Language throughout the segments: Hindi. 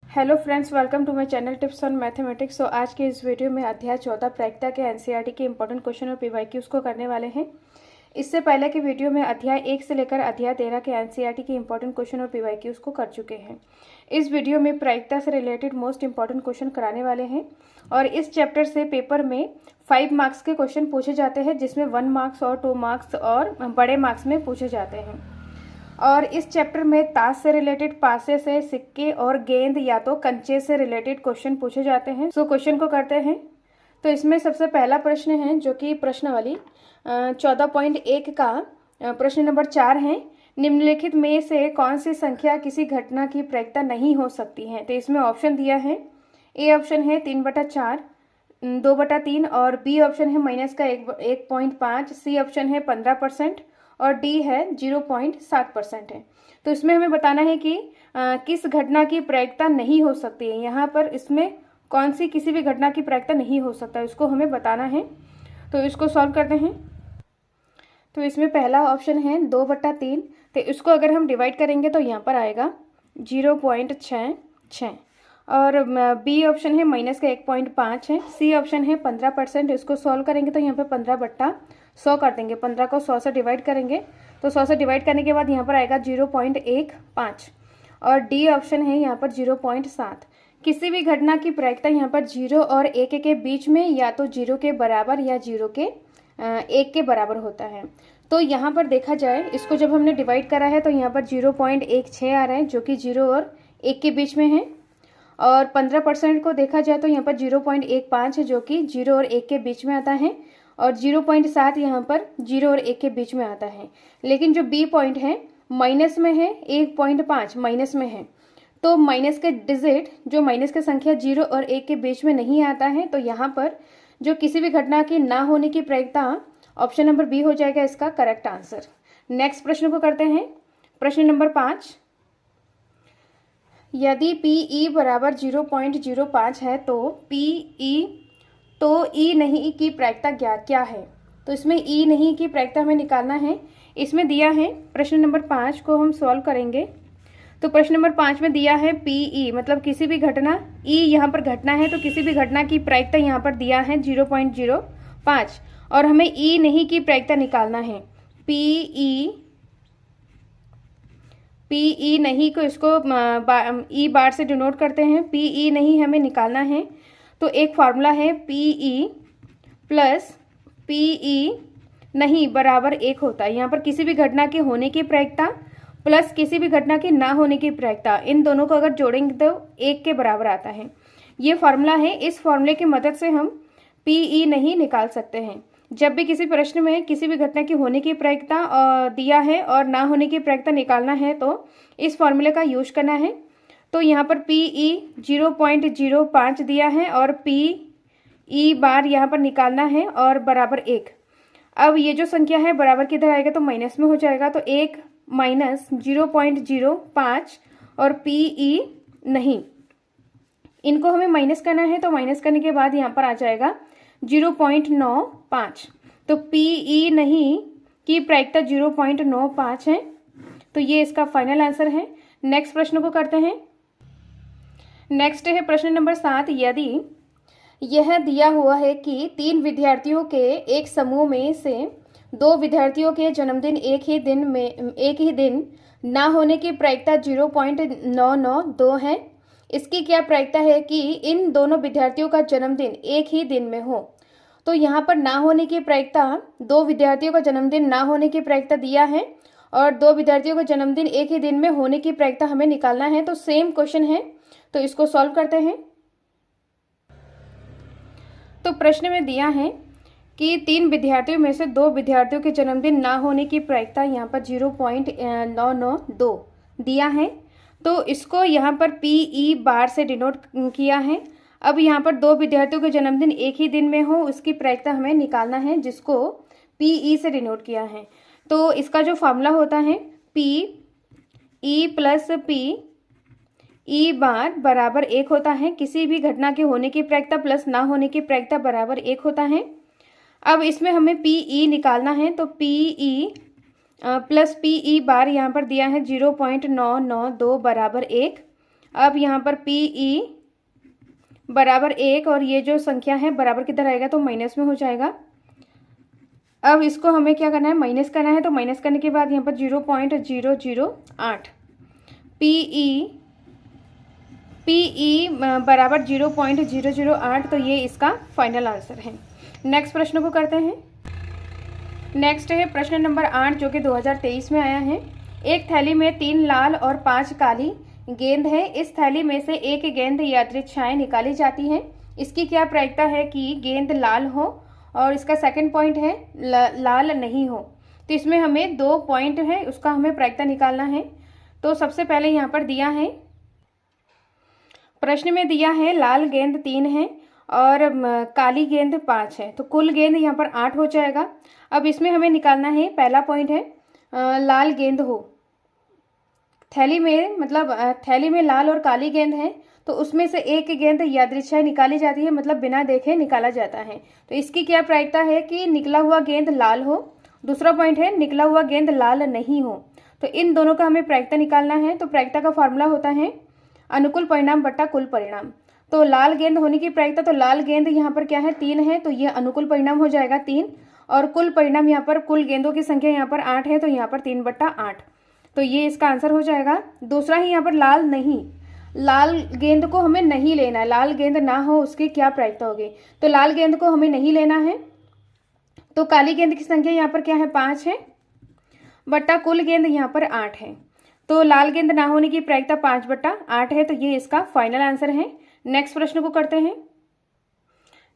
Hello friends, welcome to my channel tips on mathematics. तो आज के इस वीडियो में अध्याय 14 प्रायिकता के एनसीईआरटी के इंपॉर्टेंट क्वेश्चन और पीवाईक्यूज को करने वाले हैं। इससे पहले के वीडियो में अध्याय 1 से लेकर अध्याय 13 के एनसीईआरटी के इंपॉर्टेंट क्वेश्चन और पीवाईक्यूज को कर चुके हैं। इस वीडियो में प्रायिकता से रिलेटेड मोस्ट इंपॉर्टेंट क्वेश्चन कराने वाले हैं और इस चैप्टर से पेपर में 5 मार्क्स के क्वेश्चन पूछे जाते हैं, जिसमें 1 मार्क्स और 2 मार्क्स और बड़े मार्क्स में पूछे जाते हैं। और इस चैप्टर में ताश से रिलेटेड, पासे से, सिक्के और गेंद या तो कंचे से रिलेटेड क्वेश्चन पूछे जाते हैं। सो क्वेश्चन को करते हैं। तो इसमें सबसे पहला प्रश्न है जो कि प्रश्नावली 14.1 का प्रश्न नंबर 4 है। निम्नलिखित में से कौन सी संख्या किसी घटना की प्रायिकता नहीं हो सकती है? तो इसमें ऑप्शन दिया है। ए ऑप्शन है 3/4, 2/3 और बी ऑप्शन है माइनस का 1.5, सी ऑप्शन है 15% और डी है 0.7% है। तो इसमें हमें बताना है कि किस घटना की प्रायिकता नहीं हो सकती है। यहाँ पर इसमें कौन सी किसी भी घटना की प्रायिकता नहीं हो सकता, इसको हमें बताना है। तो इसको सॉल्व करते हैं। तो इसमें पहला ऑप्शन है 2/3। तो इसको अगर हम डिवाइड करेंगे तो यहाँ पर आएगा 0.66 और बी ऑप्शन है माइनस का 1.5 है, सी ऑप्शन है 15%। इसको सॉल्व करेंगे तो यहाँ पे 15/100 कर देंगे। 15 को 100 से डिवाइड करेंगे तो 100 से डिवाइड करने के बाद यहाँ पर आएगा 0.15 और डी ऑप्शन है यहाँ पर 0.7। किसी भी घटना की प्रायिकता यहाँ पर 0 और 1 के बीच में या तो 0 के बराबर या 0 के 1 के बराबर होता है। तो यहाँ पर देखा जाए, इसको जब हमने डिवाइड करा है तो यहाँ पर 0.16 आ रहा है जो कि 0 और 1 के बीच में है। और 15% को देखा जाए तो यहाँ पर 0.15 है जो कि 0 और 1 के बीच में आता है और 0.7 यहाँ पर 0 और 1 के बीच में आता है। लेकिन जो बी पॉइंट है माइनस में है, 1.5 माइनस में है। तो माइनस के डिजिट, जो माइनस की संख्या 0 और 1 के बीच में नहीं आता है, तो यहाँ पर जो किसी भी घटना की ना होने की प्रायिकता ऑप्शन नंबर बी हो जाएगा इसका करेक्ट आंसर। नेक्स्ट प्रश्न को करते हैं। प्रश्न नंबर 5, यदि PE बराबर 0.05 है तो E नहीं की प्रायिकता क्या है? तो इसमें E नहीं की प्रायिकता हमें निकालना है। इसमें दिया है, प्रश्न नंबर 5 को हम सॉल्व करेंगे। तो प्रश्न नंबर 5 में दिया है PE मतलब किसी भी घटना, E यहाँ पर घटना है तो किसी भी घटना की प्रायिकता यहाँ पर दिया है 0.05 और हमें E नहीं की प्रायिकता निकालना है। PE नहीं को इसको ई बार से डिनोट करते हैं। PE नहीं हमें निकालना है तो एक फार्मूला है PE प्लस PE नहीं बराबर 1 होता है। यहाँ पर किसी भी घटना के होने की प्रायिकता प्लस किसी भी घटना के ना होने की प्रायिकता, इन दोनों को अगर जोड़ेंगे तो 1 के बराबर आता है। ये फार्मूला है। इस फार्मूले की मदद से हम PE नहीं निकाल सकते हैं। जब भी किसी प्रश्न में किसी भी घटना की होने की प्रायिकता दिया है और ना होने की प्रायिकता निकालना है तो इस फॉर्मूले का यूज करना है। तो यहाँ पर PE 0.05 दिया है और PE बार यहाँ पर निकालना है और बराबर 1। अब ये जो संख्या है बराबर किधर आएगा तो माइनस में हो जाएगा। तो 1 माइनस 0.05 और PE नहीं, इनको हमें माइनस करना है। तो माइनस करने के बाद यहाँ पर आ जाएगा 0.95। तो PE नहीं की प्रायिकता 0.95 है। तो ये इसका फाइनल आंसर है। नेक्स्ट प्रश्न को करते हैं। नेक्स्ट है प्रश्न नंबर 7, यदि यह दिया हुआ है कि 3 विद्यार्थियों के एक समूह में से 2 विद्यार्थियों के जन्मदिन एक ही दिन ना होने की प्रायिकता 0.992 है। इसकी क्या प्रायिकता है कि इन दोनों विद्यार्थियों का जन्मदिन एक ही दिन में हो? तो यहाँ पर ना होने की प्रायिकता, 2 विद्यार्थियों का जन्मदिन ना होने की प्रायिकता दिया है और 2 विद्यार्थियों का जन्मदिन एक ही दिन में होने की प्रायिकता हमें निकालना है। तो सेम क्वेश्चन है, तो इसको सॉल्व करते हैं। तो प्रश्न में दिया है कि 3 विद्यार्थियों में से 2 विद्यार्थियों के जन्मदिन ना होने की प्रायिकता यहाँ पर 0.992 दिया है। तो इसको यहाँ पर PE बार से डिनोट किया है। अब यहाँ पर 2 विद्यार्थियों के जन्मदिन एक ही दिन में हो, उसकी प्रायिकता हमें निकालना है, जिसको PE से डिनोट किया है। तो इसका जो फार्मूला होता है PE प्लस PE बार बराबर 1 होता है। किसी भी घटना के होने की प्रायिकता प्लस ना होने की प्रायिकता बराबर 1 होता है। अब इसमें हमें PE निकालना है। तो PE प्लस PE बार यहाँ पर दिया है 0.992 बराबर 1 अब यहाँ पर PE बराबर 1 और ये जो संख्या है बराबर किधर आएगा तो माइनस में हो जाएगा। अब इसको हमें क्या करना है, माइनस करना है। तो माइनस करने के बाद यहाँ पर 0.008 PE बराबर 0.008, तो ये इसका फाइनल आंसर है। नेक्स्ट प्रश्न को करते हैं। नेक्स्ट है प्रश्न नंबर 8 जो कि 2023 में आया है। एक थैली में 3 लाल और 5 काली गेंद है। इस थैली में से एक गेंद यादृच्छाएं निकाली जाती हैं। इसकी क्या प्रायिकता है कि गेंद लाल हो, और इसका सेकंड पॉइंट है लाल नहीं हो। तो इसमें हमें 2 पॉइंट है, उसका हमें प्रायिकता निकालना है। तो सबसे पहले यहाँ पर दिया है, प्रश्न में दिया है लाल गेंद 3 है और काली गेंद 5 है, तो कुल गेंद यहाँ पर 8 हो जाएगा। अब इसमें हमें निकालना है, पहला पॉइंट है लाल गेंद हो। थैली में मतलब थैली में लाल और काली गेंद है, तो उसमें से एक गेंद यादृच्छा निकाली जाती है, मतलब बिना देखे निकाला जाता है। तो इसकी क्या प्रायिकता है कि निकला हुआ गेंद लाल हो। दूसरा पॉइंट है निकला हुआ गेंद लाल नहीं हो। तो इन दोनों का हमें प्रायिकता निकालना है। तो प्रायिकता का फॉर्मूला होता है अनुकूल परिणाम बट्टा कुल परिणाम। तो लाल गेंद होने की प्रायिकता, तो लाल गेंद यहाँ पर क्या है 3 है, तो ये अनुकूल परिणाम हो जाएगा 3, और कुल परिणाम यहाँ पर कुल गेंदों की संख्या यहाँ पर 8 है, तो यहाँ पर 3/8, तो ये इसका आंसर हो जाएगा। दूसरा ही यहाँ पर लाल नहीं, लाल गेंद को हमें नहीं लेना है, लाल गेंद ना हो उसकी क्या प्रायिकता होगी। तो लाल गेंद को हमें नहीं लेना है, तो काली गेंद की संख्या यहाँ पर क्या है 5 है बट्टा कुल गेंद यहाँ पर 8 है। तो लाल गेंद ना होने की प्रायिकता 5/8 है, तो ये इसका फाइनल आंसर है। नेक्स्ट प्रश्न को करते हैं।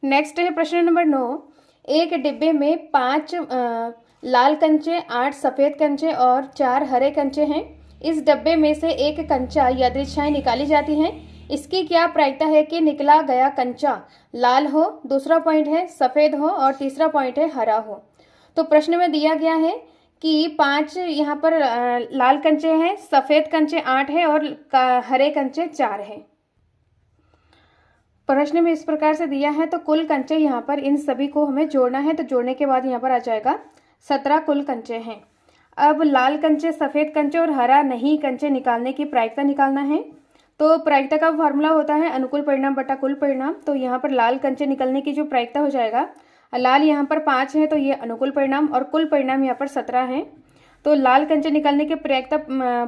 नेक्स्ट है प्रश्न नंबर 9। एक डिब्बे में 5 लाल कंचे, 8 सफ़ेद कंचे और 4 हरे कंचे हैं। इस डब्बे में से एक कंचा यादृच्छाएं निकाली जाती हैं। इसकी क्या प्रायिकता है कि निकला गया कंचा लाल हो, दूसरा पॉइंट है सफ़ेद हो, और तीसरा पॉइंट है हरा हो। तो प्रश्न में दिया गया है कि 5 यहाँ पर लाल कंचे हैं, सफ़ेद कंचे 8 है और हरे कंचे 4 हैं। प्रश्न में इस प्रकार से दिया है, तो कुल कंचे यहाँ पर इन सभी को हमें जोड़ना है। तो जोड़ने के बाद यहाँ पर आ जाएगा 17 कुल कंचे हैं। अब लाल कंचे, सफ़ेद कंचे और हरा नहीं कंचे निकालने की प्रायिकता निकालना है। तो प्रायिकता का फॉर्मूला होता है अनुकूल परिणाम बटा कुल परिणाम। तो यहाँ पर लाल कंचे निकलने की जो प्रायिकता हो जाएगा, लाल यहाँ पर 5 है, तो ये अनुकूल परिणाम, और कुल परिणाम यहाँ पर 17 है। तो लाल कंचे निकालने की प्रायिकता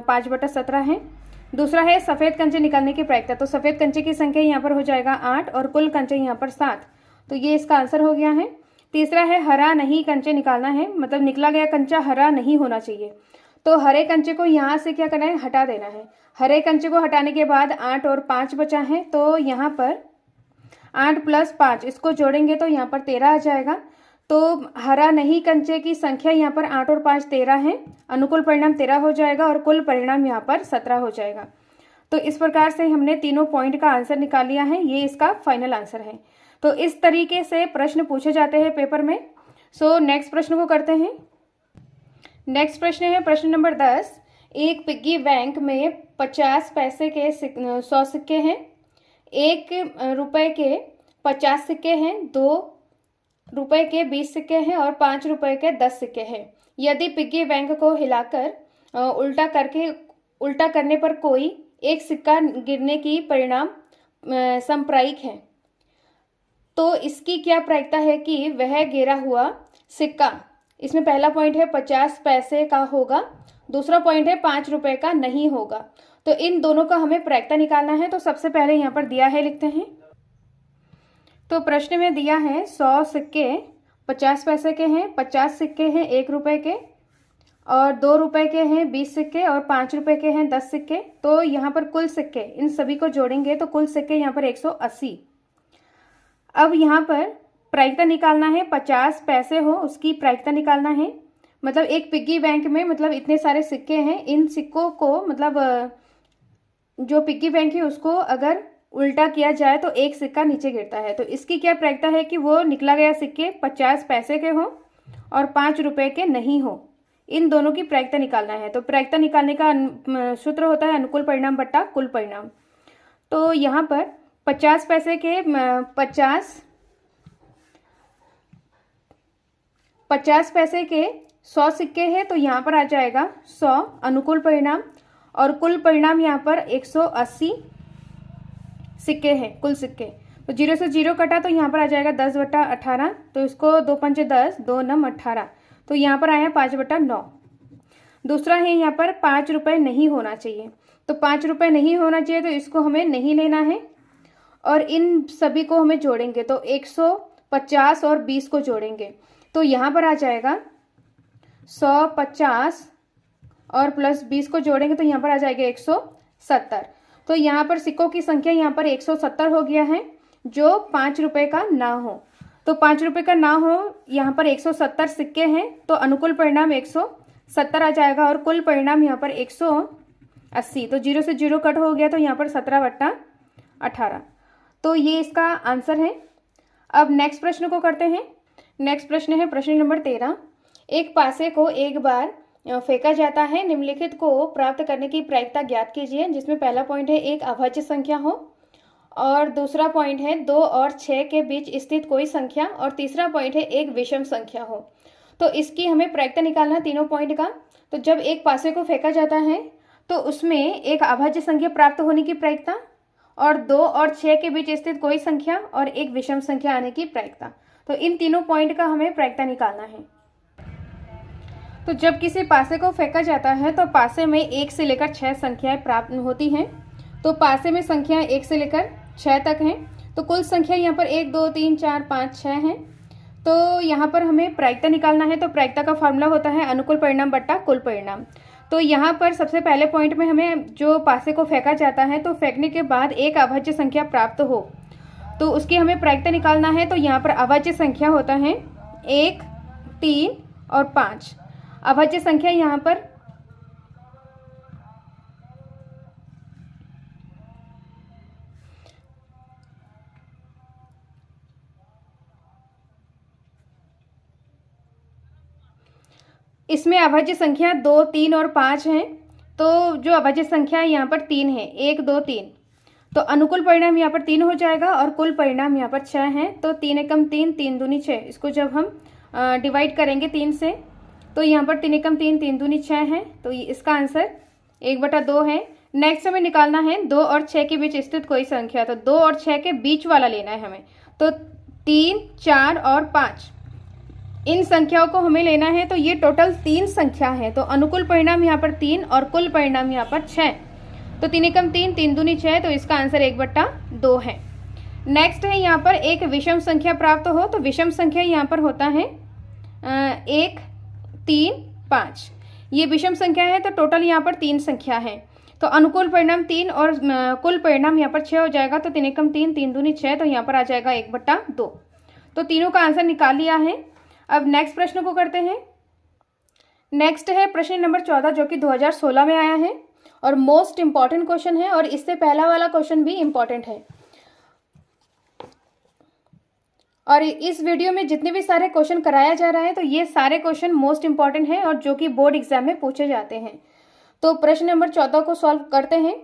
5/17 है। दूसरा है सफ़ेद कंचे निकालने की प्रायिकता। तो सफ़ेद कंचे की संख्या यहाँ पर हो जाएगा 8 और कुल कंचे यहाँ पर 7, तो ये इसका आंसर हो गया है। तीसरा है हरा नहीं कंचे निकालना है, मतलब निकला गया कंचा हरा नहीं होना चाहिए। तो हरे कंचे को यहाँ से क्या करना है, हटा देना है। हरे कंचे को हटाने के बाद 8 और 5 बचा है, तो यहाँ पर 8 + 5 इसको जोड़ेंगे तो यहाँ पर 13 आ जाएगा। तो हरा नहीं कंचे की संख्या यहाँ पर 8 और 5 13 है, अनुकूल परिणाम 13 हो जाएगा और कुल परिणाम यहाँ पर 17 हो जाएगा। तो इस प्रकार से हमने तीनों पॉइंट का आंसर निकाल लिया है, ये इसका फाइनल आंसर है। तो इस तरीके से प्रश्न पूछे जाते हैं पेपर में। सो नेक्स्ट प्रश्न को करते हैं। नेक्स्ट प्रश्न है प्रश्न नंबर 10। एक पिग्गी बैंक में 50 पैसे के 100 सिक्के हैं, 1 रुपए के 50 सिक्के हैं, 2 रुपए के 20 सिक्के हैं और 5 रुपए के 10 सिक्के हैं। यदि पिग्गी बैंक को हिलाकर उल्टा करने पर कोई एक सिक्का गिरने की परिणाम समप्रायिक है, तो इसकी क्या प्रायिकता है कि वह गिरा हुआ सिक्का, इसमें पहला पॉइंट है 50 पैसे का होगा, दूसरा पॉइंट है 5 रुपए का नहीं होगा। तो इन दोनों का हमें प्रायिकता निकालना है। तो सबसे पहले यहाँ पर दिया है, लिखते हैं। तो प्रश्न में दिया है 100 सिक्के 50 पैसे के हैं, 50 सिक्के हैं 1 रुपए के, और 2 रुपए के हैं 20 सिक्के और 5 रुपए के हैं 10 सिक्के। तो यहाँ पर कुल सिक्के इन सभी को जोड़ेंगे तो कुल सिक्के यहाँ पर 180। अब यहाँ पर प्रायिकता निकालना है, 50 पैसे हो उसकी प्रायिकता निकालना है। मतलब एक पिग्गी बैंक में मतलब इतने सारे सिक्के हैं, इन सिक्कों को मतलब जो पिग्गी बैंक है उसको अगर उल्टा किया जाए तो एक सिक्का नीचे गिरता है। तो इसकी क्या प्रायिकता है कि वो निकला गया सिक्के 50 पैसे के हो और 5 रुपए के नहीं हो। इन दोनों की प्रायिकता निकालना है। तो प्रायिकता निकालने का सूत्र होता है अनुकूल परिणाम बट्टा कुल परिणाम। तो यहाँ पर 50 पैसे के 50 पैसे के 100 सिक्के हैं, तो यहाँ पर आ जाएगा 100 अनुकूल परिणाम और कुल परिणाम यहाँ पर 180 सिक्के हैं, कुल सिक्के। तो 0 से 0 कटा तो यहाँ पर आ जाएगा 10/18, तो इसको 2 पंचे 10, 2 नम 18, तो यहाँ पर आया 5/9। दूसरा है यहाँ पर 5 रुपये नहीं होना चाहिए, तो 5 रुपये नहीं होना चाहिए, तो इसको हमें नहीं लेना है और इन सभी को हमें जोड़ेंगे तो 150 और 20 को जोड़ेंगे तो यहाँ पर आ जाएगा 150 और प्लस 20 को जोड़ेंगे तो यहाँ पर आ जाएगा 170। तो यहाँ पर सिक्कों की संख्या यहाँ पर 170 हो गया है जो 5 रुपये का ना हो। तो 5 रुपये का ना हो, यहाँ पर 170 सिक्के हैं तो अनुकूल परिणाम 170 आ जाएगा और कुल परिणाम यहाँ पर 180। तो 0 से 0 कट हो गया तो यहाँ पर 17/18। तो ये इसका आंसर है। अब नेक्स्ट प्रश्न को करते हैं। नेक्स्ट प्रश्न है प्रश्न नंबर 13। एक पासे को एक बार फेंका जाता है, निम्नलिखित को प्राप्त करने की प्रायिकता ज्ञात कीजिए। जिसमें पहला पॉइंट है एक अभाज्य संख्या हो और दूसरा पॉइंट है 2 और 6 के बीच स्थित कोई संख्या और तीसरा पॉइंट है एक विषम संख्या हो। तो इसकी हमें प्रायिकता निकालना है तीनों पॉइंट का। तो जब एक पासे को फेंका जाता है तो उसमें एक अभाज्य संख्या प्राप्त होने की प्रायिकता और 2 और 6 के बीच स्थित कोई संख्या और एक विषम संख्या आने की प्रायिकता। तो इन तीनों पॉइंट का हमें प्रायिकता निकालना है। तो जब किसी पासे को फेंका जाता है तो पासे में 1 से लेकर 6 संख्याएं प्राप्त होती हैं। तो पासे में संख्या 1 से लेकर 6 तक हैं। तो कुल संख्या यहाँ पर 1 2 3 4 5 6 हैं। तो यहाँ पर हमें प्रायिकता निकालना है। तो प्रायिकता का फॉर्मूला होता है अनुकूल परिणाम बट्टा कुल परिणाम। तो यहाँ पर सबसे पहले पॉइंट में हमें जो पासे को फेंका जाता है तो फेंकने के बाद एक अभाज्य संख्या प्राप्त हो तो उसकी हमें प्रायिकता निकालना है। तो यहाँ पर अभाज्य संख्या होता है 1 3 और 5। अभाज्य संख्या यहाँ पर इसमें अभाज्य संख्या 2 3 और 5 हैं। तो जो अभाज्य संख्या है यहाँ पर 3 है, 1 2 3। तो अनुकूल परिणाम यहाँ पर 3 हो जाएगा और कुल परिणाम यहाँ पर 6 है। तो 3 एकम 3 3 दूनी 6। इसको जब हम डिवाइड करेंगे 3 से तो यहाँ पर 3 एकम 3 3 दूनी 6 है। तो इसका आंसर 1/2 है। नेक्स्ट हमें निकालना है 2 और 6 के बीच स्थित कोई संख्या। तो 2 और 6 के बीच वाला लेना है हमें। तो 3 4 और 5 इन संख्याओं को हमें लेना है। तो ये टोटल 3 संख्या है। तो अनुकूल परिणाम यहाँ पर 3 और कुल परिणाम यहाँ पर 6। तो 3 एकम 3 3 दूनी 6। तो इसका आंसर 1/2 है। नेक्स्ट है यहाँ पर एक विषम संख्या प्राप्त हो। तो विषम संख्या यहाँ पर होता है 1 3 5। ये विषम संख्या है तो टोटल यहाँ पर 3 संख्या है। तो अनुकूल परिणाम 3 और कुल परिणाम यहाँ पर 6 हो जाएगा। तो 3 एकम 3 3 दूनी 6। तो यहाँ पर आ जाएगा 1/2। तो तीनों का आंसर निकाल लिया है। अब नेक्स्ट प्रश्न को करते हैं। नेक्स्ट है प्रश्न नंबर 14 जो कि 2016 में आया है और मोस्ट इंपॉर्टेंट क्वेश्चन है और इससे पहला वाला क्वेश्चन भी इंपॉर्टेंट है। और इस वीडियो में जितने भी सारे क्वेश्चन कराया जा रहा है तो ये सारे क्वेश्चन मोस्ट इंपॉर्टेंट हैं और जो कि बोर्ड एग्जाम में पूछे जाते हैं। तो प्रश्न नंबर 14 को सॉल्व करते हैं।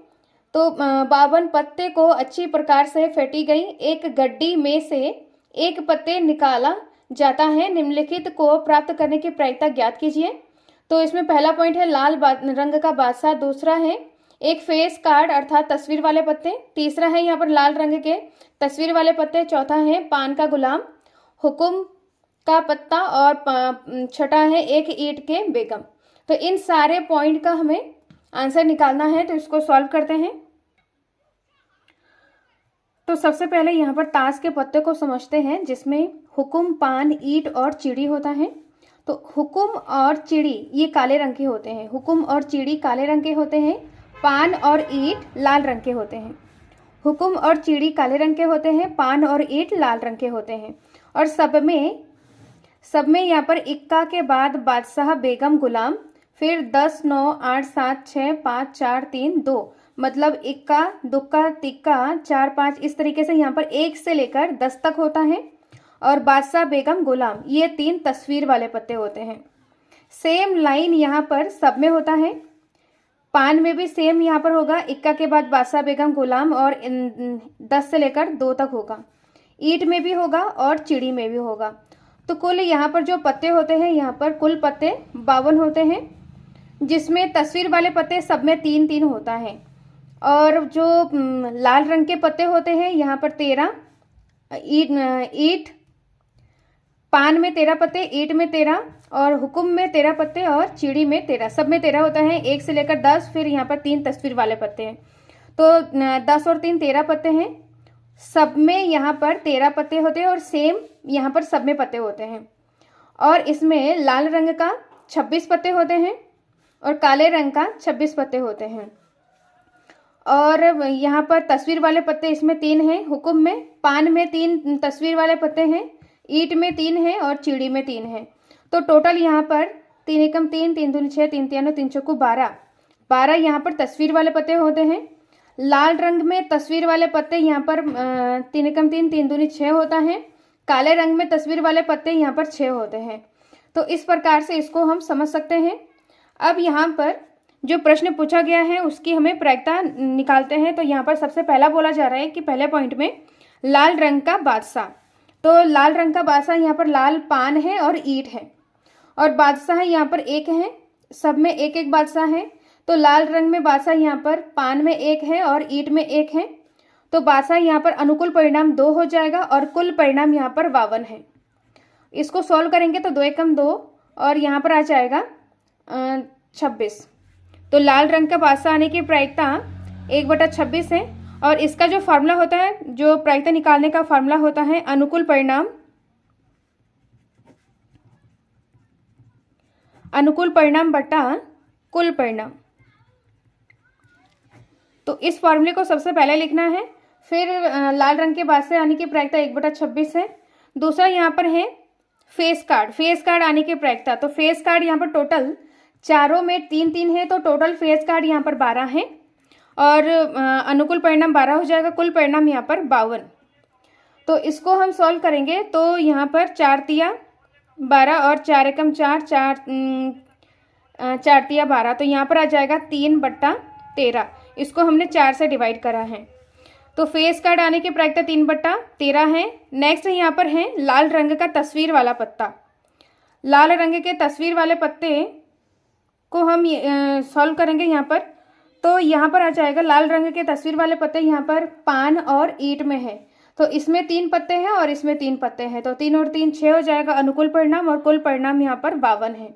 तो 52 पत्ते को अच्छी प्रकार से फेंटी गई एक गड्डी में से एक पत्ते निकाला जाता है, निम्नलिखित को प्राप्त करने की प्रायिकता ज्ञात कीजिए। तो इसमें पहला पॉइंट है लाल रंग का बादशाह, दूसरा है एक फेस कार्ड अर्थात तस्वीर वाले पत्ते, तीसरा है यहाँ पर लाल रंग के तस्वीर वाले पत्ते, चौथा है पान का गुलाम, हुकुम का पत्ता और छठा है एक ईंट के बेगम। तो इन सारे पॉइंट का हमें आंसर निकालना है। तो इसको सॉल्व करते हैं। तो सबसे पहले यहाँ पर ताश के पत्ते को समझते हैं जिसमें हुकुम पान ईंट और चिड़ी होता है। तो हुकुम और चिड़ी ये काले रंग के होते हैं। हुकुम और चिड़ी काले रंग के होते हैं। पान और ईंट लाल रंग के होते हैं। हुकुम और चिड़ी काले रंग के होते हैं, पान और ईंट लाल रंग के होते हैं। और सब में यहाँ पर इक्का के बाद बादशाह बेगम गुलाम, फिर 10 9 8 7 6 5 4 3 2 मतलब इक्का दुक्का तिक्का 4 5 इस तरीके से यहाँ पर 1 से लेकर 10 तक होता है। और बादशाह बेगम गुलाम ये 3 तस्वीर वाले पत्ते होते हैं। सेम लाइन यहाँ पर सब में होता है। पान में भी सेम यहाँ पर होगा, इक्का के बाद बादशाह बेगम गुलाम और 10 से लेकर 2 तक होगा। ईंट में भी होगा और चिड़ी में भी होगा। तो कुल यहाँ पर जो पत्ते होते हैं यहाँ पर कुल पत्ते 52 होते हैं, जिसमें तस्वीर वाले पत्ते सब में 3 3 होता है और जो लाल रंग के पत्ते होते हैं यहाँ पर 13, ईट, पान में 13 पत्ते, ईट में 13 और हुकुम में 13 पत्ते और चीड़ी में 13, सब में 13 होता है, 1 से लेकर 10। फिर यहाँ पर 3 तस्वीर वाले पत्ते हैं, तो 10 और 3 13 पत्ते हैं, सब में यहाँ पर 13 पत्ते होते हैं और सेम यहाँ पर सब में पत्ते होते हैं। और इसमें लाल रंग का 26 पत्ते होते हैं और काले रंग का 26 पत्ते होते हैं। और यहाँ पर तस्वीर वाले पत्ते इसमें 3 हैं, हुकुम में, पान में 3 तस्वीर वाले पत्ते हैं, ईट में 3 हैं और चीड़ी में 3 हैं। तो टोटल यहाँ पर 3 एकम 3, 3 दूनी 6, 3 तियानो 3 चौको 12 यहाँ पर तस्वीर वाले पत्ते होते हैं। लाल रंग में तस्वीर वाले पत्ते यहाँ पर 3 एकम 3, 3 दूनी 6 होता है। काले रंग में तस्वीर वाले पत्ते यहाँ पर 6 होते हैं। तो इस प्रकार से इसको हम समझ सकते हैं। अब यहाँ पर जो प्रश्न पूछा गया है उसकी हमें प्रायिकता निकालते हैं। तो यहाँ पर सबसे पहला बोला जा रहा है कि पहले पॉइंट में लाल रंग का बादशाह, तो लाल रंग का बादशाह यहाँ पर लाल पान है और ईट है, और बादशाह यहाँ पर एक है, सब में एक एक बादशाह है। तो लाल रंग में बादशाह यहाँ पर पान में 1 है और ईट में 1 है, तो बादशाह यहाँ पर अनुकूल परिणाम 2 हो जाएगा और कुल परिणाम यहाँ पर 52 है। इसको सॉल्व करेंगे तो 2 एकम 2 और यहाँ पर आ जाएगा 26। तो लाल रंग का बादशाह आने की प्रायिकता 1/26 है। और इसका जो फार्मूला होता है, जो प्रायिकता निकालने का फार्मूला होता है, अनुकूल परिणाम बटा कुल परिणाम। तो इस फार्मूले को सबसे पहले लिखना है। फिर लाल रंग के बादशाह आने की प्रायिकता 1/26 है। दूसरा यहाँ पर है फेस कार्ड आने की प्रायिकता। तो फेस कार्ड यहाँ पर टोटल चारों में 3-3 है, तो टोटल फेस कार्ड यहाँ पर 12 है और अनुकूल परिणाम 12 हो जाएगा, कुल परिणाम यहाँ पर 52। तो इसको हम सॉल्व करेंगे तो यहाँ पर 4 तिया 12 और 4 एकम 4, 4 तिया 12, तो यहाँ पर आ जाएगा 3/13। इसको हमने 4 से डिवाइड करा है। तो फेस कार्ड आने की प्रायिकता 3/13 है। नेक्स्ट यहाँ पर है लाल रंग का तस्वीर वाला पत्ता। लाल रंग के तस्वीर वाले पत्ते को हम सॉल्व करेंगे यहाँ पर। तो यहाँ पर आ जाएगा लाल रंग के तस्वीर वाले पत्ते यहाँ पर पान और ईट में है, तो इसमें 3 पत्ते हैं और इसमें 3 पत्ते हैं, तो 3 और 3 6 हो जाएगा अनुकूल परिणाम और कुल परिणाम यहाँ पर 52 है।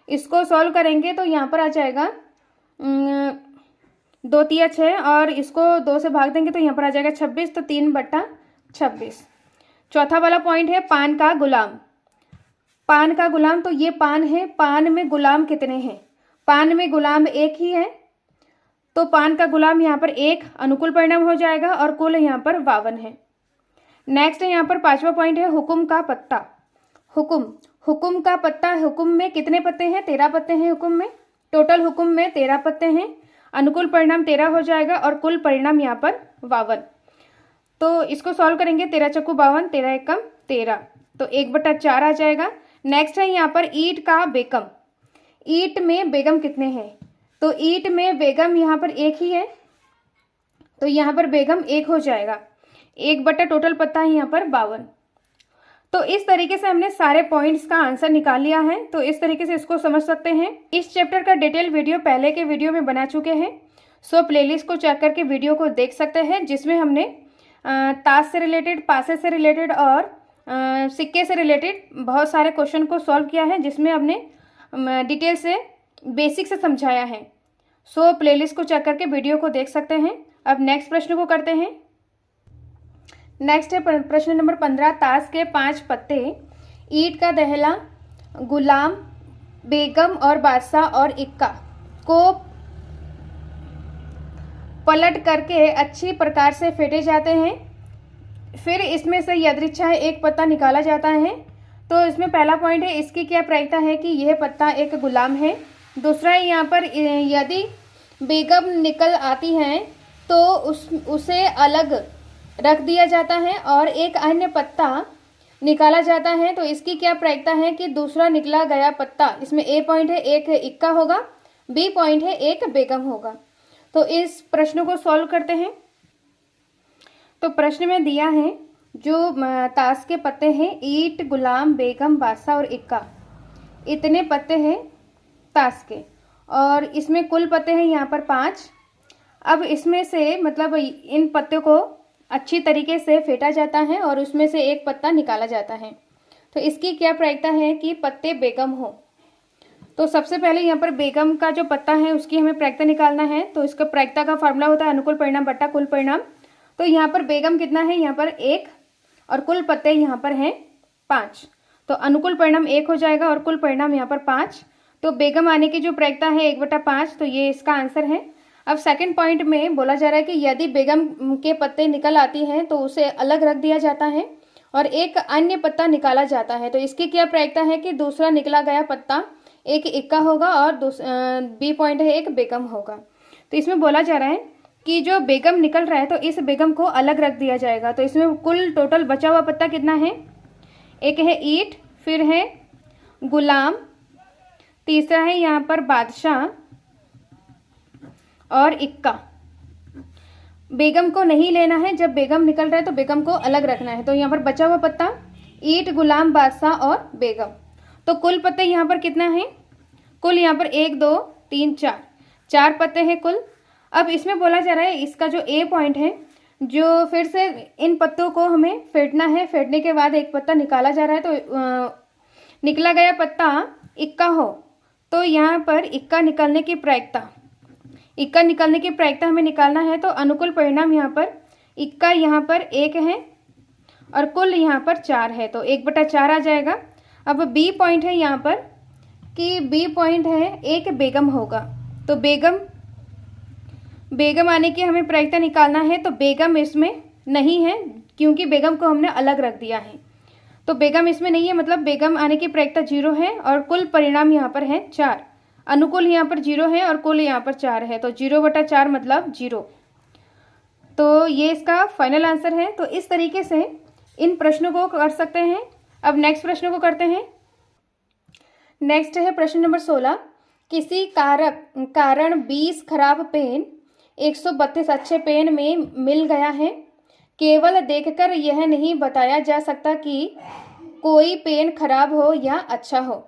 इसको सॉल्व करेंगे तो यहाँ पर आ जाएगा 2 तिया 6 और इसको 2 से भाग देंगे तो यहाँ पर आ जाएगा 26, तो 3/26। चौथा वाला पॉइंट है पान का गुलाम। तो ये पान है, पान में गुलाम कितने हैं? पान में गुलाम 1 ही है, तो पान का गुलाम यहाँ पर 1 अनुकूल परिणाम हो जाएगा और कुल यहाँ पर 52 है। नेक्स्ट यहाँ पर 5वां पॉइंट है हुकुम का पत्ता। हुकुम का पत्ता, हुकुम में कितने पत्ते हैं? 13 पत्ते हैं हुकुम में, टोटल हुकुम में 13 पत्ते हैं, अनुकूल परिणाम 13 हो जाएगा और कुल परिणाम यहाँ पर 52। तो इसको सॉल्व करेंगे 13 चौको 52, 13 एकम 13, तो 1/4 आ जाएगा। नेक्स्ट है यहाँ पर ईट का बेगम। ईट में बेगम कितने हैं? तो ईट में बेगम यहाँ पर 1 ही है, तो यहाँ पर बेगम 1 हो जाएगा, 1 टोटल पत्ता है यहाँ पर 52। तो इस तरीके से हमने सारे पॉइंट्स का आंसर निकाल लिया है। तो इस तरीके से इसको समझ सकते हैं। इस चैप्टर का डिटेल वीडियो पहले के वीडियो में बना चुके हैं, सो प्लेलिस्ट को चेक करके वीडियो को देख सकते हैं, जिसमें हमने ताश से रिलेटेड, पासे से रिलेटेड और सिक्के से रिलेटेड बहुत सारे क्वेश्चन को सॉल्व किया है, जिसमें हमने डिटेल से बेसिक से समझाया है। सो प्लेलिस्ट को चेक करके वीडियो को देख सकते हैं। अब नेक्स्ट प्रश्न को करते हैं। नेक्स्ट है प्रश्न नंबर 15। ताश के 5 पत्ते, ईट का दहला, गुलाम, बेगम और बादशाह और इक्का को पलट करके अच्छी प्रकार से फेंटे जाते हैं। फिर इसमें से यदृच्छा एक पत्ता निकाला जाता है। तो इसमें पहला पॉइंट है, इसकी क्या प्रायिकता है कि यह पत्ता एक गुलाम है। दूसरा है यहाँ पर यदि बेगम निकल आती हैं तो उसे अलग रख दिया जाता है और एक अन्य पत्ता निकाला जाता है। तो इसकी क्या प्रायिकता है कि दूसरा निकला गया पत्ता, इसमें ए पॉइंट है एक इक्का होगा, बी पॉइंट है एक बेगम होगा। तो इस प्रश्न को सॉल्व करते हैं। तो प्रश्न में दिया है जो ताश के पत्ते हैं, ईट, गुलाम, बेगम, बादशाह और इक्का, इतने पत्ते हैं ताश के, और इसमें कुल पत्ते हैं यहाँ पर 5। अब इसमें से मतलब इन पत्तों को अच्छी तरीके से फेंटा जाता है और उसमें से एक पत्ता निकाला जाता है। तो इसकी क्या प्रायिकता है कि पत्ते बेगम हो। तो सबसे पहले यहाँ पर बेगम का जो पत्ता है उसकी हमें प्रायिकता निकालना है। तो इसका प्रायिकता का फार्मूला होता है अनुकूल परिणाम बट्टा कुल परिणाम। तो यहाँ पर बेगम कितना है, यहाँ पर 1 और कुल पत्ते यहाँ पर हैं 5। तो अनुकूल परिणाम 1 हो जाएगा और कुल परिणाम यहाँ पर 5। तो बेगम आने की जो प्रायिकता है 1/5, तो ये इसका आंसर है। अब सेकंड पॉइंट में बोला जा रहा है कि यदि बेगम के पत्ते निकल आती हैं तो उसे अलग रख दिया जाता है और एक अन्य पत्ता निकाला जाता है। तो इसकी क्या प्रायिकता है कि दूसरा निकला गया पत्ता एक इक्का होगा और बी पॉइंट है एक बेगम होगा। तो इसमें बोला जा रहा है कि जो बेगम निकल रहा है तो इस बेगम को अलग रख दिया जाएगा। तो इसमें कुल टोटल बचा हुआ पत्ता कितना है, एक है ईंट, फिर है गुलाम, तीसरा है यहाँ पर बादशाह और इक्का। बेगम को नहीं लेना है, जब बेगम निकल रहा है तो बेगम को अलग रखना है। तो यहाँ पर बचा हुआ पत्ता ईंट, गुलाम, बादशाह और बेगम। तो कुल पत्ते यहाँ पर कितना है, कुल यहाँ पर 1 2 3 4 पत्ते हैं कुल। अब इसमें बोला जा रहा है इसका जो ए पॉइंट है, जो फिर से इन पत्तों को हमें फेंटना है। फेंटने के बाद एक पत्ता निकाला जा रहा है। तो निकला गया पत्ता इक्का हो तो यहाँ पर इक्का निकलने की प्रायिकता हमें निकालना है। तो अनुकूल परिणाम यहाँ पर इक्का यहाँ पर 1 है और कुल यहाँ पर 4 है, तो 1/4 आ जाएगा। अब बी पॉइंट है यहाँ पर कि बी पॉइंट है एक बेगम होगा। तो बेगम आने की हमें प्रायिकता निकालना है। तो बेगम इसमें नहीं है क्योंकि बेगम को हमने अलग रख दिया है। तो बेगम इसमें नहीं है, मतलब बेगम आने की प्रायिकता 0 है और कुल परिणाम यहाँ पर है 4। अनुकूल यहाँ पर 0 है और कुल यहाँ पर 4 है, तो 0/4 मतलब 0। तो ये इसका फाइनल आंसर है। तो इस तरीके से इन प्रश्नों को कर सकते हैं। अब नेक्स्ट प्रश्न को करते हैं। नेक्स्ट है प्रश्न नंबर 16। किसी कारण 20 खराब पेन 132 अच्छे पेन में मिल गया है। केवल देखकर यह नहीं बताया जा सकता कि कोई पेन खराब हो या अच्छा हो।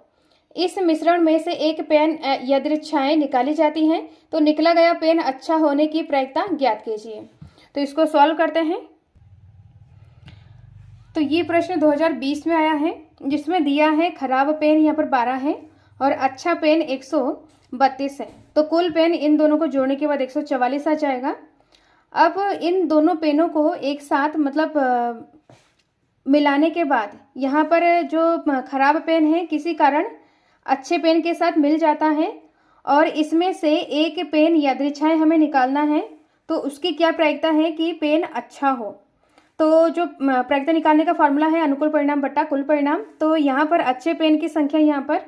इस मिश्रण में से एक पेन यादृच्छाएं निकाली जाती हैं। तो निकला गया पेन अच्छा होने की प्रायिकता ज्ञात कीजिए। तो इसको सॉल्व करते हैं। तो ये प्रश्न 2020 में आया है, जिसमें दिया है खराब पेन यहाँ पर 12 है और अच्छा पेन 132 है। तो कुल पेन इन दोनों को जोड़ने के बाद 144 आ जाएगा। अब इन दोनों पेनों को एक साथ मतलब मिलाने के बाद यहाँ पर जो खराब पेन है किसी कारण अच्छे पेन के साथ मिल जाता है और इसमें से एक पेन यादृच्छाएं हमें निकालना है। तो उसकी क्या प्रायिकता है कि पेन अच्छा हो। तो जो प्रायिकता निकालने का फार्मूला है अनुकूल परिणाम बट्टा कुल परिणाम। तो यहाँ पर अच्छे पेन की संख्या यहाँ पर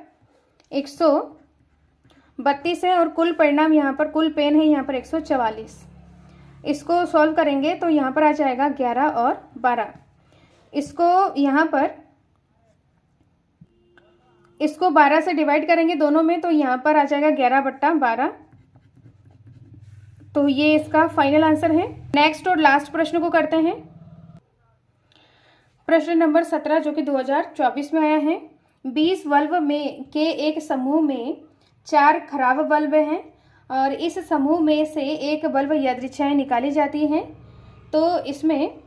132 है और कुल परिणाम यहाँ पर कुल पेन है यहाँ पर 144। इसको सॉल्व करेंगे तो यहाँ पर आ जाएगा 11 और 12। इसको यहाँ पर इसको 12 से डिवाइड करेंगे दोनों में, तो यहाँ पर आ जाएगा 11/12। तो ये इसका फाइनल आंसर है। नेक्स्ट और लास्ट प्रश्न को करते हैं। प्रश्न नंबर 17 जो कि 2024 में आया है। 20 बल्ब में के एक समूह में 4 खराब बल्ब हैं और इस समूह में से एक बल्ब यादृच्छाएं निकाली जाती हैं। तो इसमें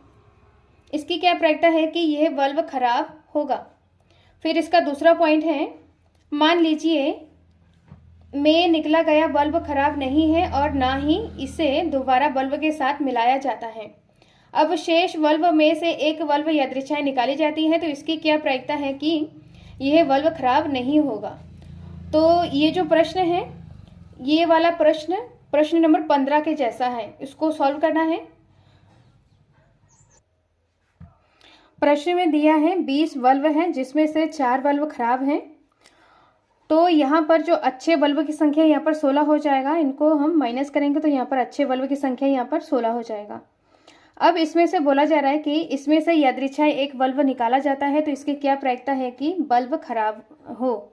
इसकी क्या प्रायिकता है कि यह बल्ब खराब होगा। फिर इसका दूसरा पॉइंट है, मान लीजिए में निकला गया बल्ब खराब नहीं है और ना ही इसे दोबारा बल्ब के साथ मिलाया जाता है। अब शेष बल्ब में से एक बल्ब यादृच्छाएं निकाली जाती है। तो इसकी क्या प्रायिकता है कि यह बल्ब खराब नहीं होगा। तो ये जो प्रश्न है, ये वाला प्रश्न नंबर 15 के जैसा है। इसको सॉल्व करना है। प्रश्न में दिया है 20 बल्ब हैं जिसमें से 4 बल्ब खराब हैं। तो यहाँ पर जो अच्छे बल्ब की संख्या यहाँ पर 16 हो जाएगा। इनको हम माइनस करेंगे तो यहाँ पर अच्छे बल्ब की संख्या यहाँ पर 16 हो जाएगा। अब इसमें से बोला जा रहा है कि इसमें से यादृच्छाएं एक बल्ब निकाला जाता है। तो इसकी क्या प्रायिकता है कि बल्ब खराब हो।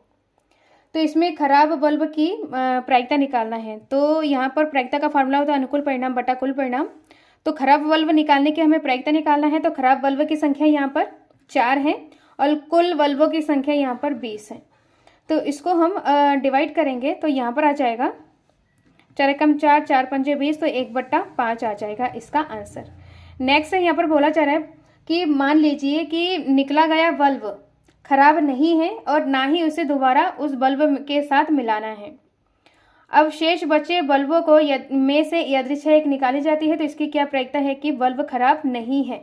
तो इसमें खराब बल्ब की प्रायिकता निकालना है। तो यहाँ पर प्रायिकता का फार्मूला होता है अनुकूल परिणाम बटा कुल परिणाम। तो खराब बल्ब निकालने की हमें प्रायिकता निकालना है। तो खराब बल्ब की संख्या यहाँ पर 4 है और कुल बल्बों की संख्या यहाँ पर 20 है। तो इसको हम डिवाइड करेंगे तो यहाँ पर आ जाएगा 4 एकम 4, 4 पंजे 20, तो 1/5 आ जाएगा इसका आंसर। नेक्स्ट है यहाँ पर बोला जा रहा है कि मान लीजिए कि निकला गया बल्ब खराब नहीं है और ना ही उसे दोबारा उस बल्ब के साथ मिलाना है। अब शेष बचे बल्बों को में से यादृच्छा एक निकाली जाती है, तो इसकी क्या प्रायिकता है कि बल्ब खराब नहीं है।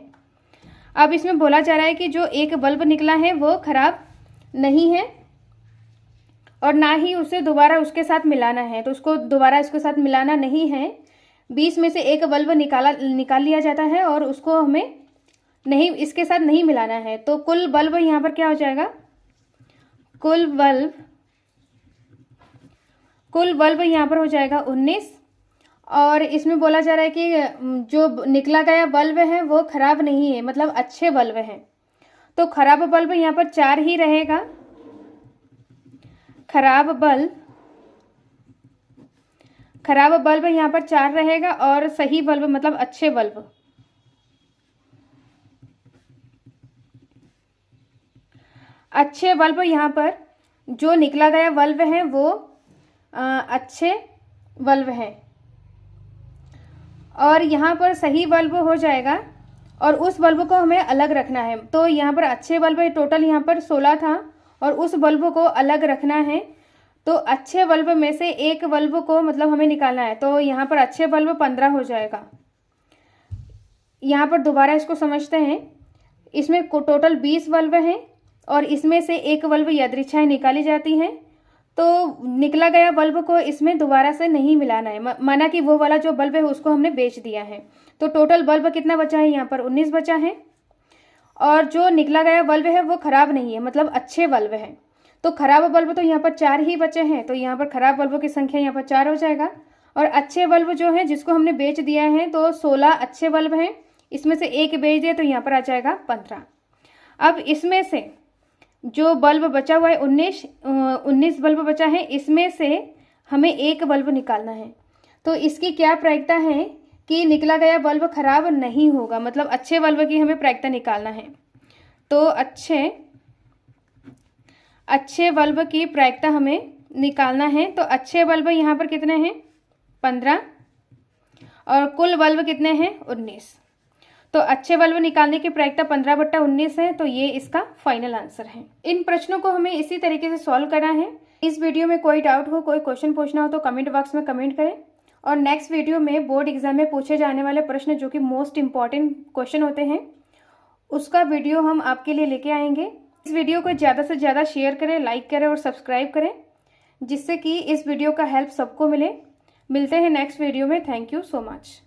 अब इसमें बोला जा रहा है कि जो एक बल्ब निकला है वो खराब नहीं है और ना ही उसे दोबारा उसके साथ मिलाना है, तो उसको दोबारा इसके साथ मिलाना नहीं है। 20 में से एक बल्ब निकाल लिया जाता है और उसको हमें नहीं इसके साथ नहीं मिलाना है, तो कुल बल्ब यहाँ पर क्या हो जाएगा, कुल बल्ब यहाँ पर हो जाएगा 19। और इसमें बोला जा रहा है कि जो निकला गया बल्ब है वो खराब नहीं है, मतलब अच्छे बल्ब हैं, तो खराब बल्ब यहाँ पर 4 ही रहेगा। खराब बल्ब यहाँ पर 4 रहेगा और सही बल्ब मतलब अच्छे बल्ब यहाँ पर जो निकला गया बल्ब है वो अच्छे बल्ब हैं और यहाँ पर सही बल्ब हो जाएगा और उस बल्ब को हमें अलग रखना है। तो यहाँ पर अच्छे बल्ब टोटल यहाँ पर 16 था और उस बल्ब को अलग रखना है, तो अच्छे बल्ब में से एक बल्ब को मतलब हमें निकालना है, तो यहाँ पर अच्छे बल्ब 15 हो जाएगा। यहाँ पर दोबारा इसको समझते हैं, इसमें टोटल 20 बल्ब हैं और इसमें से एक बल्ब यादृच्छाएं निकाली जाती हैं, तो निकला गया बल्ब को इसमें दोबारा से नहीं मिलाना है, माना कि वो वाला जो बल्ब है उसको हमने बेच दिया है। तो टोटल बल्ब कितना बचा है, यहाँ पर 19 बचा है और जो निकला गया बल्ब है वो खराब नहीं है, मतलब अच्छे बल्ब हैं। तो खराब बल्ब तो यहाँ पर 4 ही बचे हैं, तो यहाँ पर खराब बल्बों की संख्या यहाँ पर 4 हो जाएगा और अच्छे बल्ब जो है जिसको हमने बेच दिया है तो 16 अच्छे बल्ब हैं, इसमें से एक बेच दिया तो यहाँ पर आ जाएगा 15। अब इसमें से जो बल्ब बचा हुआ है 19 बल्ब बचा है, इसमें से हमें एक बल्ब निकालना है, तो इसकी क्या प्रायिकता है कि निकला गया बल्ब खराब नहीं होगा, मतलब अच्छे बल्ब की हमें प्रायिकता निकालना है। तो अच्छे बल्ब की प्रायिकता हमें निकालना है, तो अच्छे बल्ब यहाँ पर कितने हैं 15 और कुल बल्ब कितने हैं 19, तो अच्छे बल्ब निकालने की प्रायिकता 15/19 है, तो ये इसका फाइनल आंसर है। इन प्रश्नों को हमें इसी तरीके से सॉल्व करना है। इस वीडियो में कोई डाउट हो, कोई क्वेश्चन पूछना हो तो कमेंट बॉक्स में कमेंट करें और नेक्स्ट वीडियो में बोर्ड एग्जाम में पूछे जाने वाले प्रश्न जो कि मोस्ट इंपॉर्टेंट क्वेश्चन होते हैं उसका वीडियो हम आपके लिए लेके आएंगे। इस वीडियो को ज़्यादा से ज़्यादा शेयर करें, लाइक करें और सब्सक्राइब करें, जिससे कि इस वीडियो का हेल्प सबको मिले। मिलते हैं नेक्स्ट वीडियो में। Thank you so much.